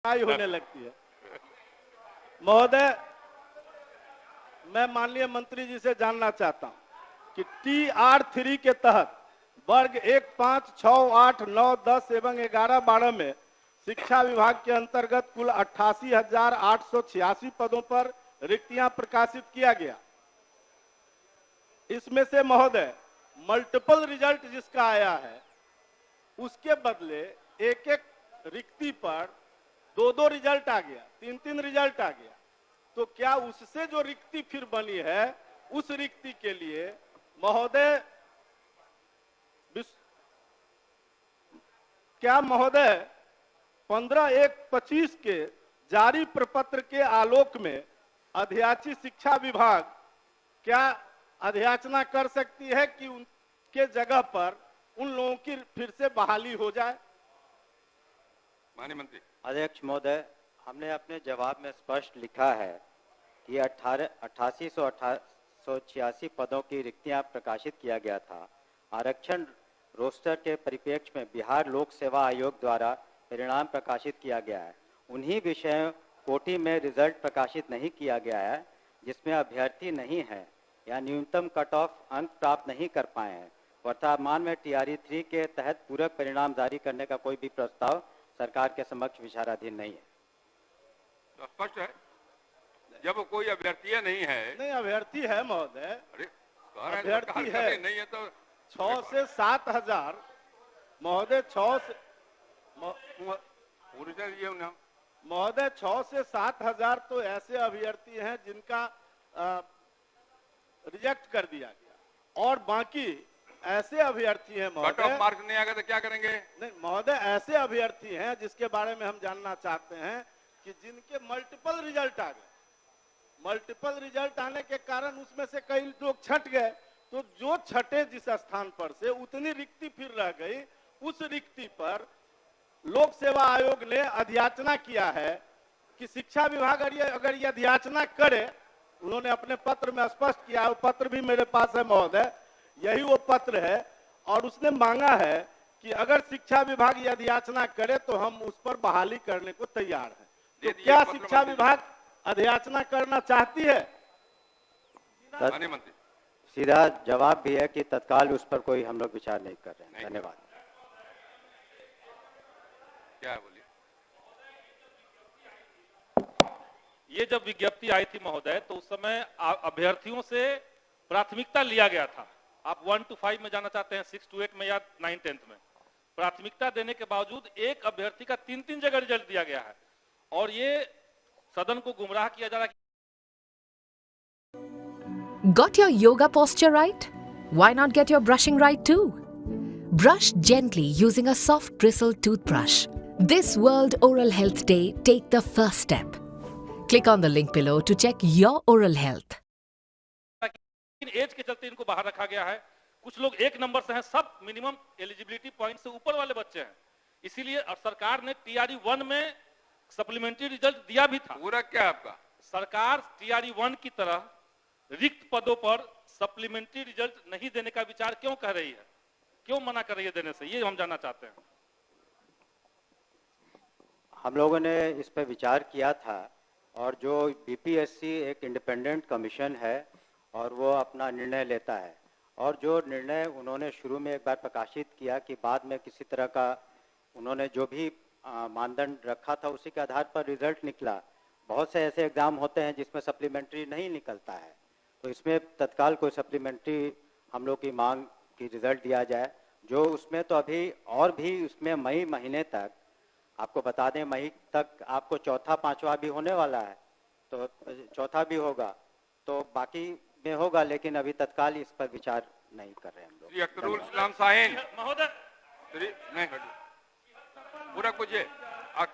होने लगती है। महोदय, मैं माननीय मंत्री जी से जानना चाहता हूं कि TR3 के तहत वर्ग 1, 5, 6, 8, 9, 10 एवं 11, 12 में शिक्षा विभाग के अंतर्गत कुल 88,886 पदों पर रिक्तियां प्रकाशित किया गया। इसमें से महोदय मल्टीपल रिजल्ट जिसका आया है उसके बदले एक एक रिक्ति पर 2-2 रिजल्ट आ गया, 3-3 रिजल्ट आ गया। तो क्या उससे जो रिक्ति फिर बनी है उस रिक्ति के लिए महोदय क्या महोदय 15/1/25 के जारी प्रपत्र के आलोक में अध्याची शिक्षा विभाग क्या अध्याचना कर सकती है कि उनके जगह पर उन लोगों की फिर से बहाली हो जाए? माननीय मंत्री। अध्यक्ष महोदय, हमने अपने जवाब में स्पष्ट लिखा है कि 8886 पदों की रिक्तियां प्रकाशित किया गया था। आरक्षण रोस्टर के परिप्रेक्ष्य में बिहार लोक सेवा आयोग द्वारा परिणाम प्रकाशित किया गया है। उन्हीं विषयों कोटि में रिजल्ट प्रकाशित नहीं किया गया है जिसमें अभ्यर्थी नहीं है या न्यूनतम कट ऑफ अंक प्राप्त नहीं कर पाए हैं। वर्तमान में TR3 के तहत पूरक परिणाम जारी करने का कोई भी प्रस्ताव सरकार के समक्ष विचाराधीन नहीं है। तो स्पष्ट है, जब कोई अभ्यर्थी नहीं है। नहीं, अभ्यर्थी है महोदय, अभ्यर्थी है। नहीं है तो 6 से 7 हजार महोदय, 6 से महोदय 6 से 7 हजार तो ऐसे अभ्यर्थी हैं जिनका रिजेक्ट कर दिया गया और बाकी ऐसे अभ्यर्थी हैं महोदय। कट ऑफ मार्क्स नहीं आएगा तो क्या करेंगे? नहीं महोदय, ऐसे अभ्यर्थी हैं जिसके बारे में हम जानना चाहते हैं कि जिनके मल्टीपल रिजल्ट आ गए। मल्टीपल रिजल्ट आने के कारण उसमें से कई लोग छट गए, तो जो छठे जिस स्थान पर से उतनी रिक्ति फिर रह गई, उस रिक्ति पर लोक सेवा आयोग ने अध्याचना किया है कि शिक्षा विभाग अगर ये अध्याचना करे, उन्होंने अपने पत्र में स्पष्ट किया है, वो पत्र भी मेरे पास है महोदय, यही वो पत्र है, और उसने मांगा है कि अगर शिक्षा विभाग ये अध्याचना करे तो हम उस पर बहाली करने को तैयार हैं। तो क्या शिक्षा विभाग अध्याचना करना चाहती है? माननीय मंत्री। सीधा जवाब भी है कि तत्काल उस पर कोई हम लोग विचार नहीं कर रहे हैं। धन्यवाद। क्या बोलिए? ये जब विज्ञप्ति आई थी महोदय तो उस समय अभ्यर्थियों से प्राथमिकता लिया गया था। आप 1 to 5 में जाना चाहते हैं, 6 to 8 में या 9, 10th में प्राथमिकता देने के बावजूद एक अभ्यर्थी का 3-3 जगह रिजल्ट दिया गया है और ये सदन को गुमराह किया जा रहा है। Got your yoga posture right? Why not get your brushing right too? Brush gently using a soft bristled toothbrush. This World Oral Health Day, take the first step. Click on the link below to check your oral health. Age के चलते इनको बाहर रखा गया है। कुछ लोग 1 number से हैं, सब मिनिमम एलिजिबिलिटी पॉइंट से ऊपर वाले बच्चे हैं। इसीलिए सरकार ने TR1 में सप्लीमेंट्री रिजल्ट दिया भी था। पूरा क्या आपका? सरकार TR1 की तरह रिक्त पदों पर सप्लीमेंट्री रिजल्ट नहीं देने का विचार क्यों कर रही है, क्यों मना कर रही है देने से, ये हम जानना चाहते हैं। हम लोगों ने इस पर विचार किया था और जो BPSC एक इंडिपेंडेंट कमीशन है और वो अपना निर्णय लेता है, और जो निर्णय उन्होंने शुरू में एक बार प्रकाशित किया कि बाद में किसी तरह का उन्होंने जो भी मानदंड रखा था उसी के आधार पर रिजल्ट निकला। बहुत से ऐसे एग्जाम होते हैं जिसमें सप्लीमेंट्री नहीं निकलता है, तो इसमें तत्काल कोई सप्लीमेंट्री हम लोग की मांग की रिजल्ट दिया जाए। जो उसमें तो अभी और भी उसमें मई महीने तक, आपको बता दें मई तक आपको चौथा 5वां भी होने वाला है, तो चौथा भी होगा, तो बाकी में होगा, लेकिन अभी तत्काल इस पर विचार नहीं कर रहे हम लोग। अख्तरुल इस्लाम साहिन महोदय नहीं पूरा कुछ है।